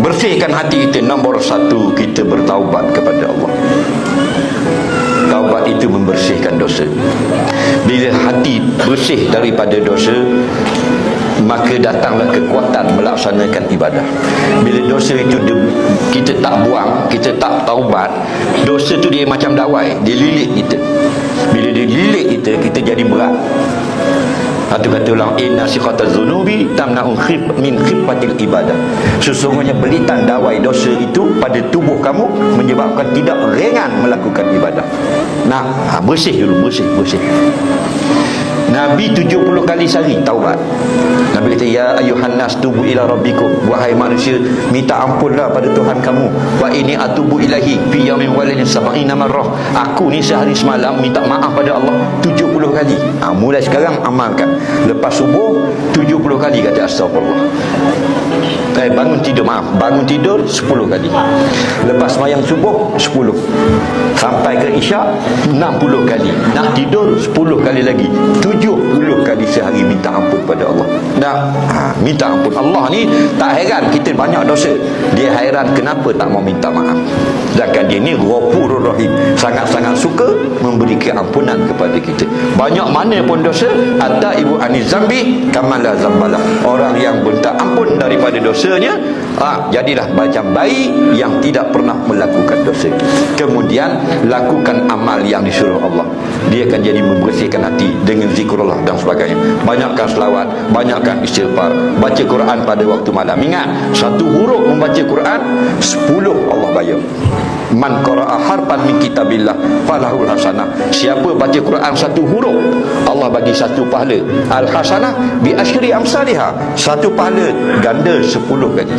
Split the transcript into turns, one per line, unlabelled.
Bersihkan hati kita. Nombor satu, kita bertaubat kepada Allah. Taubat itu membersihkan dosa. Bila hati bersih daripada dosa, maka datanglah kekuatan melaksanakan ibadah. Bila dosa itu kita tak buang, kita tak taubat, dosa tu dia macam dawai, dia lilit kita. Bila dia lilit kita, kita jadi berat. Satu kata ulang, inna siqatal zunubi tamna'u min khifatil ibadah. Sesungguhnya belitan dawai dosa itu pada tubuh kamu menyebabkan tidak ringan melakukan ibadah. Nah, bersih dulu, bersih. Nabi 70 kali sehari taubat. Nabi kata, ya ayuhan nas tubu ila rabbikum, wahai manusia, minta ampunlah pada Tuhan kamu. Wa ini atubu ilahi fi yaumin walidin sab'ina marrah. Aku ni sehari semalam minta maaf pada Allah 70 kali. Mulai sekarang amalkan. Lepas subuh 70 kali kata astagfirullah. Bangun tidur 10 kali. Lepas sembahyang subuh 10. Sampai ke isyak 60 kali. Nak tidur 10 kali lagi. 70 kali sehari minta ampun pada Allah. Minta ampun. Allah ni tak heran kita banyak dosa. Dia heran kenapa tak mau minta maaf. Sedangkan dia ni Ghafurur Rahim, sangat-sangat suka memberi keampunan kepada kita. Banyak mana pun dosa, hatta ibu ani zambi kamala zambala. Orang yang minta ampun daripada dosanya, jadilah macam bayi yang tidak pernah melakukan dosa. Kemudian lakukan amal yang disuruh Allah. Dia akan jadi membersihkan hati dengan zikrullah dan sebagainya. Banyakkan selawat, banyakkan istighfar, baca Quran pada waktu malam. Ingat, satu huruf membaca Quran 10 Allah bayar. Man qara'a harfan min kitabillah falahul hasanah. Siapa baca Quran satu huruf, Allah bagi satu pahala. Al hasanah bi asyri amsalihha. Satu pahala ganda 10 kali.